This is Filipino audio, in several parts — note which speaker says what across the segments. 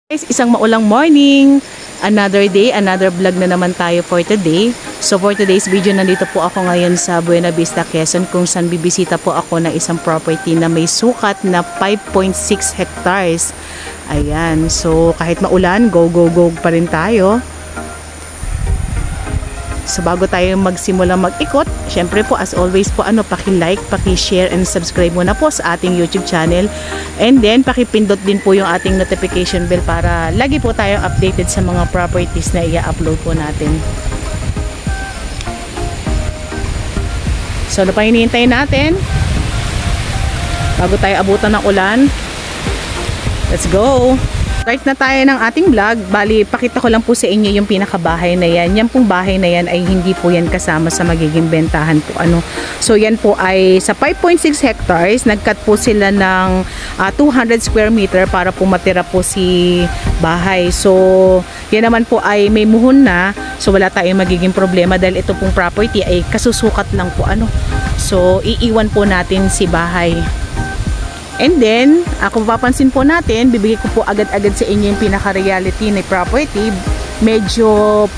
Speaker 1: Guys, isang maulang morning, another day, another vlog na naman tayo for today. So for today's video, nandito po ako ngayon sa Buena Vista, Quezon, kung saan bibisita po ako ng isang property na may sukat na 5.6 hectares. Ayan, so kahit maulan, go pa rin tayo. So bago tayo magsimula mag-ikot, syempre po as always po paki-like, paki-share and subscribe muna po sa ating YouTube channel. And then paki-pindot din po yung ating notification bell para lagi po tayong updated sa mga properties na i-upload po natin. So ano pa hinihintay natin? Bago tayo abutan ng ulan. Let's go! Start na tayo ng ating vlog. Bali, pakita ko lang po sa inyo yung pinakabahay na yan. Yan pong bahay na yan ay hindi po yan kasama sa magiging bentahan po. So yan po ay sa 5.6 hectares. Nagcut po sila ng 200 square meter para po matira po si bahay. So yan naman po ay may muhon na. So wala tayong magiging problema dahil ito pong property ay kasusukat lang po. So iiwan po natin si bahay. And then, kung papansin po natin, bibigay ko po agad-agad sa inyo yung pinaka-reality na property. Medyo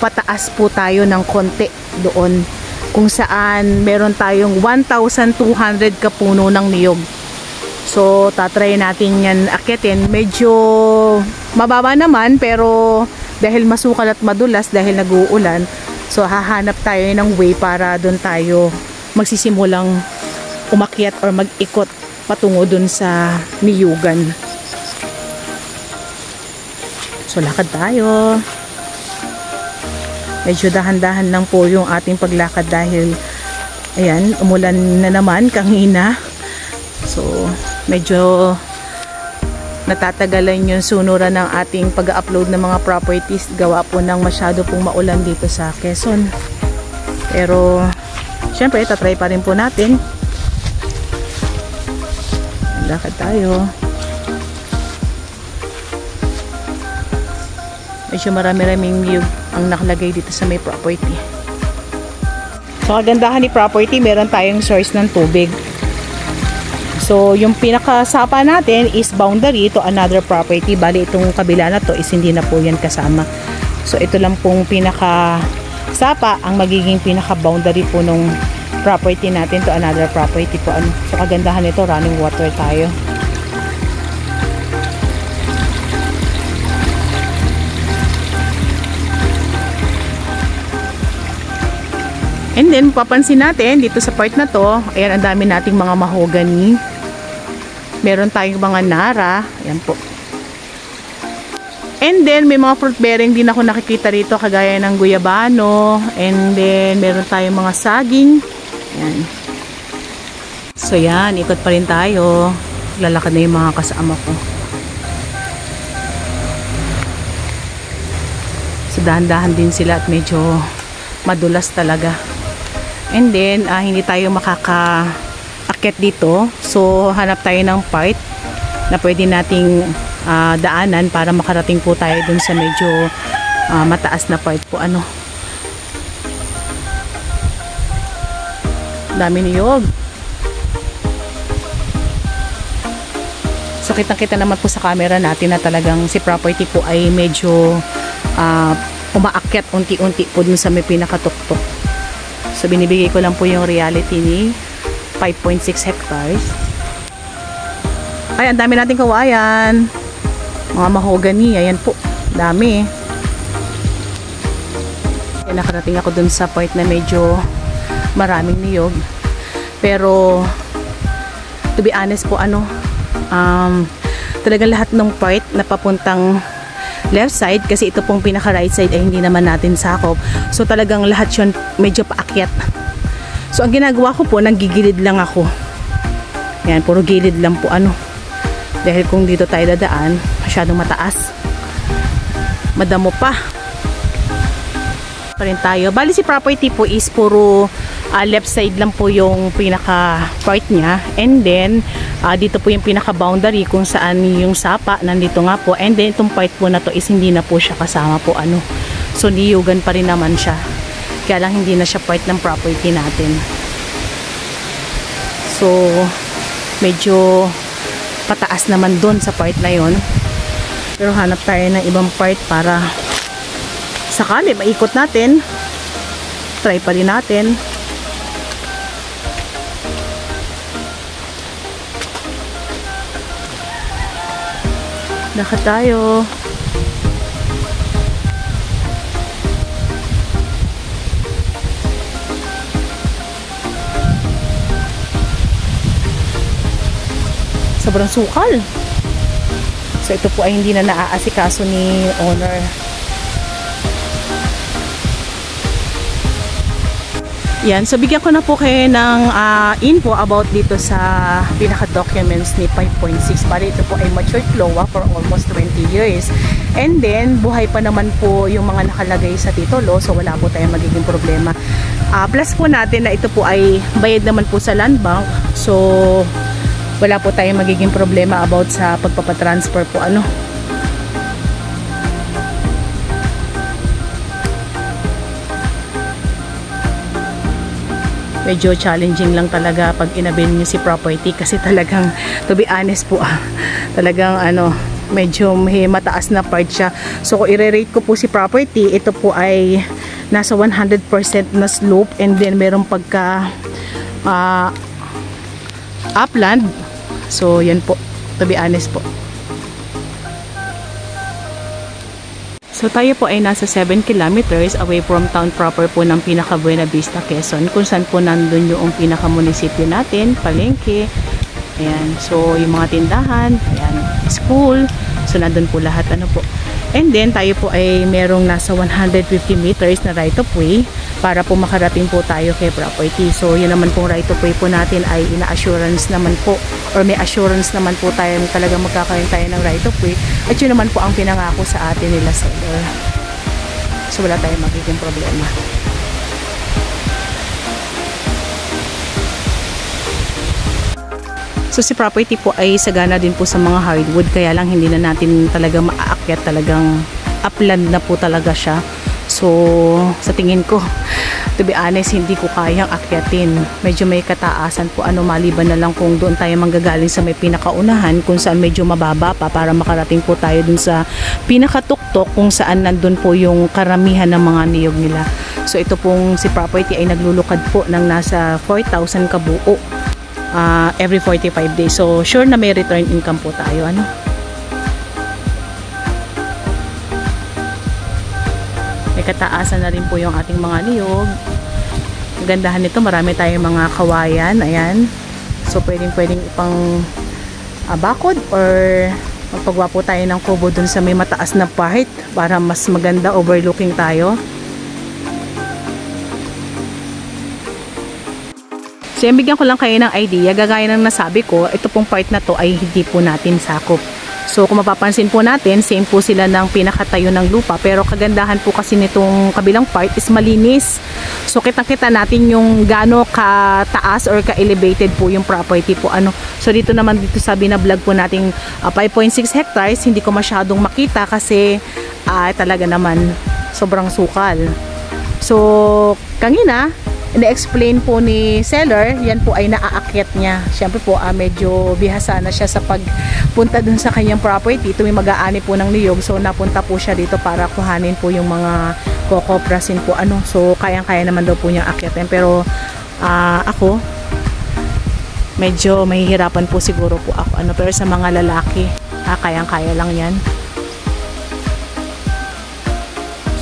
Speaker 1: pataas po tayo ng konti doon. Kung saan meron tayong 1,200 kapuno ng niyog. So, tatry natin yan akitin. Medyo mababa naman, pero dahil masukal at madulas, dahil nag-uulan, so hahanap tayo ng way para doon tayo magsisimulang umakyat or mag-ikot patungo dun sa niyugan. So lakad tayo. Medyo dahan-dahan lang po yung ating paglakad dahil ayan, umulan na naman kanina. So medyo natatagalan yung sunuran ng ating pag-upload ng mga properties gawa po ng masyado pong maulan dito sa Quezon. Pero syempre tatry pa rin po natin. Lakad tayo. Medyo marami-raming niyog ang nakalagay dito sa may property. So kagandahan ni property, meron tayong source ng tubig. So yung pinakasapa natin is boundary to another property. Bali itong kabila na to is hindi na po yan kasama. So ito lang pong pinakasapa ang magiging pinaka-boundary po nung property natin to another property po. So kagandahan nito, running water tayo. And then papansin natin dito sa part na to, ayan, ang dami nating mga mahogany. Meron tayong mga nara, ayan po. And then may mga fruit bearing din ako nakikita rito kagaya ng guyabano, and then meron tayong mga saging. Yan. So yan, ikot pa rin tayo. Lalakad na yung mga kasama ko. So dahan-dahan din sila at medyo madulas talaga. And then hindi tayo makaka-akit dito. So hanap tayo ng part na pwede nating daanan para makarating po tayo dun sa medyo mataas na part po. Dami niyog. So kitang-kita naman po sa camera natin na talagang si property po ay medyo umaakyat unti-unti po dun sa may pinakatuktok. So binibigay ko lang po yung reality ni 5.6 hectares. Ay, ang dami nating kawayan. Mga mahogany, ayan po. Dami. Kaya nakarating ako dun sa part na medyo maraming niyog. Pero to be honest po talagang lahat ng part na papuntang left side, kasi ito pong pinaka right side ay hindi naman natin sakop. So talagang lahat yun medyo paakyat. So ang ginagawa ko po, nanggigilid lang ako. Yan, puro gilid lang po dahil kung dito tayo dadaan, masyadong mataas. Madamo pa rin tayo. Bali si property po is puro left side lang po yung pinaka part niya, and then dito po yung pinaka boundary kung saan yung sapa nandito nga po, and then itong part po na to is hindi na po siya kasama po so niyugan pa rin naman siya, kaya lang hindi na siya part ng property natin. So medyo pataas naman doon sa part na yon. Pero hanap tayo ng ibang part para sakali maikot natin. Try pa rin natin. Lakad tayo. Sobrang sukal. So ito po ay hindi na naaasikaso ni owner. Yan, so bigyan ko na po kayo ng info about dito sa pinaka-documents ni 5.6. Bali ito po ay matured LOA for almost 20 years. And then, buhay pa naman po yung mga nakalagay sa titulo, so wala po tayong magiging problema. Plus po natin na ito po ay bayad naman po sa land bank, so wala po tayong magiging problema about sa pagpapatransfer po ano. Medyo challenging lang talaga pag inabil niyo si property kasi talagang, to be honest po, talagang ano, medyo may mataas na part siya. So kung i-rate ko po si property, ito po ay nasa 100% na slope, and then merong pagka upland. So yan po, to be honest po. So tayo po ay nasa 7 kilometers away from town proper po ng pinaka Buena Vista, Quezon, kung saan po nandun yung pinaka munisipyo natin, palengke. Ayan, so yung mga tindahan, ayan, school, so nandun po lahat ano po. And then tayo po ay merong nasa 150 meters na right of way para po makarating po tayo kay property. So yun naman pong right of way po natin ay ina-assurance naman po, or may assurance naman po tayo talaga magkakaroon tayo ng right of way, at yun naman po ang pinangako sa atin nila seller. So wala tayong magiging problema. So si property po ay sagana din po sa mga hardwood, kaya lang hindi na natin talaga maaakyat, talagang upland na po talaga siya. So sa tingin ko, to be honest, hindi ko kayang akyatin. Medyo may kataasan po, ano, maliban na lang kung doon tayo manggagaling sa may pinakaunahan kung saan medyo mababa pa para makarating po tayo dun sa pinakatuktok kung saan nandun po yung karamihan ng mga niyog nila. So ito pong si property ay naglulukad po ng nasa 4,000 kabuo every 45 days. So sure na may return income po tayo, ano. May kataasan na rin po yung ating mga niyog. Ang gandahan nito, marami tayong mga kawayan, ayan. So pwedeng ipang bakod or magpagawa po tayo ng kubo dun sa may mataas na part para mas maganda, overlooking tayo. So yung bigyan ko lang kayo ng idea, gagaya ng nasabi ko, ito pong part na to ay hindi po natin sakop. So kung mapapansin po natin, same po sila ng pinakatayo ng lupa, pero kagandahan po kasi nitong kabilang part is malinis. So kitang-kita natin yung gaano ka-taas or ka-elevated po yung property po, ano. So dito naman, dito sa binablog po nating 5.6 hectares, hindi ko masyadong makita kasi talaga naman sobrang sukal. So kanina ina-explain po ni seller, yan po ay naaakyat niya. Siyempre po, medyo bihasa na siya sa pagpunta dun sa kanyang property. Tuwing mag-aani po ng niyog, so napunta po siya dito para kuhanin po yung mga kokoprasin po, ano. So kayang-kaya naman daw po niyang akyatin. Pero ako, medyo mahihirapan po siguro po ako, ano. Pero sa mga lalaki, kayang-kaya lang yan.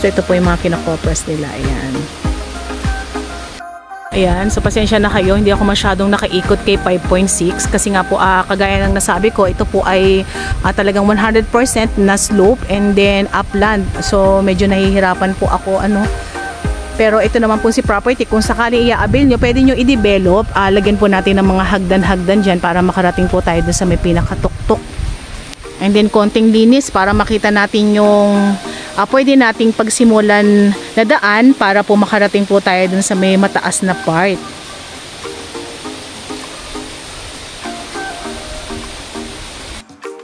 Speaker 1: So ito po yung mga kinokopras nila, ayan. Ayan, so pasensya na kayo, hindi ako masyadong nakaikot kay 5.6 kasi nga po, kagaya ng nasabi ko, ito po ay talagang 100% na slope and then upland. So medyo nahihirapan po ako, ano. Pero ito naman po si property, kung sakali i-avail nyo, pwede nyo i-develop. Lagyan po natin ng mga hagdan-hagdan dyan para makarating po tayo dun sa may pinakatuktok. And then konting linis para makita natin yung pwede nating pagsimulan na daan para po makarating po tayo dun sa may mataas na part.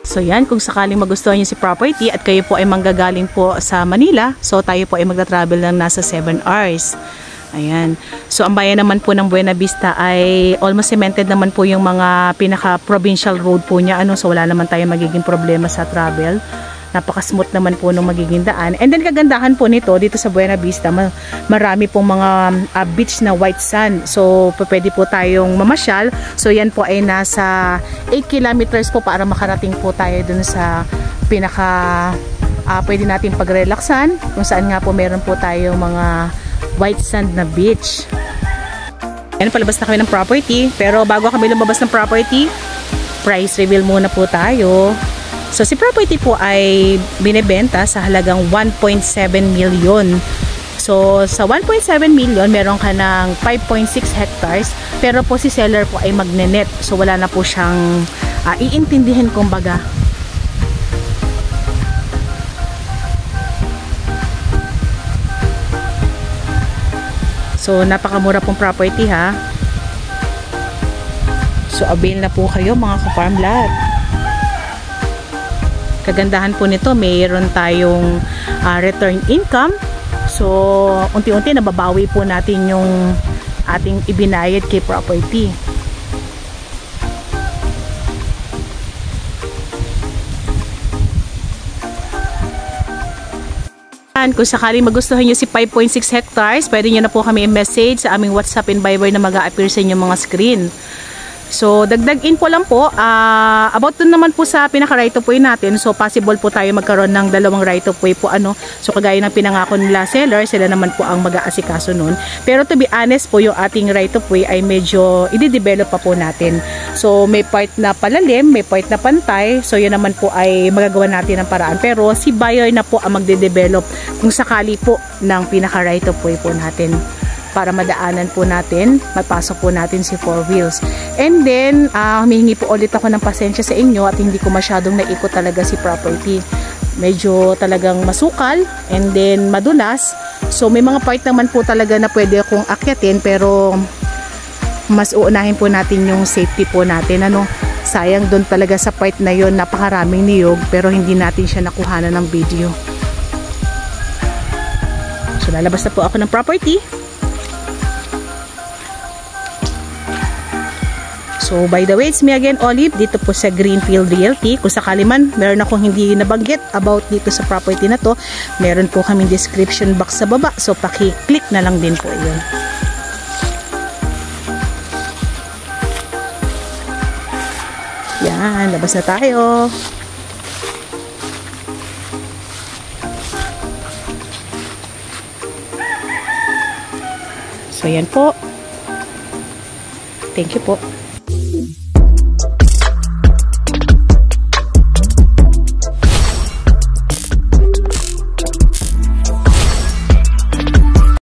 Speaker 1: So yan, kung sakaling magustuhan niyo si property at kayo po ay manggagaling po sa Manila, so tayo po ay magta-travel ng nasa 7 hours. Ayan. So ang bayan naman po ng Buena Vista ay almost cemented naman po yung mga pinaka-provincial road po niya, ano. So wala naman tayo magiging problema sa travel. Napaka-smooth naman po nung magiging daan. And then kagandahan po nito dito sa Buena Vista, marami pong mga beach na white sand. So pwede po tayong mamasyal. So yan po ay nasa 8 kilometers po para makarating po tayo dun sa pinaka pwede natin pagrelaxan, kung saan nga po meron po tayo mga white sand na beach. Ayan, palabas na kami ng property. Pero bago kami lumabas ng property, price reveal muna po tayo. So si property po ay binebenta sa halagang 1.7 million. So sa 1.7 million, meron ka ng 5.6 hectares. Pero po si seller po ay magnenet. So wala na po siyang iintindihin kumbaga. So napakamura pong property ha. So avail na po kayo mga ka-farm lot. Kagandahan po nito, mayroon tayong return income. So unti-unti nababawi po natin yung ating ibinayad kay property. Kung sakaling magustuhan nyo si 5.6 hectares, pwede nyo na po kami i-message sa aming WhatsApp and Viber na mag-a-appear sa inyong mga screen. So, dagdag info lang po, about dun naman po sa pinaka right of way natin. So, possible po tayo magkaroon ng dalawang right of way po So, kagaya ng pinangako nila seller, sila naman po ang mag-aasikaso nun. Pero to be honest po, yung ating right of way ay medyo i-develop pa po natin. So, may part na palalim, may part na pantay. So, yun naman po ay magagawa natin ng paraan. Pero si buyer na po ang magde-develop kung sakali po ng pinaka right of way po natin, para madaanan po natin, mapasok po natin si 4 wheels. And then, humihingi po ulit ako ng pasensya sa inyo at hindi ko masyadong naikot talaga si property. Medyo talagang masukal and then madulas. So, may mga part naman po talaga na pwede akong akyatin, pero mas uunahin po natin yung safety po natin. Sayang doon talaga sa part na yon, napakaraming niyog pero hindi natin siya nakuhanan ng video. So, lalabas na po ako ng property. So, by the way, it's me again, Olive, dito po sa Greenfield Realty. Kung sakali man, meron akong hindi nabanggit about dito sa property na to, meron po kaming description box sa baba. So, paki-click na lang din po yun. Yan, labas na tayo. So, yan po. Thank you po.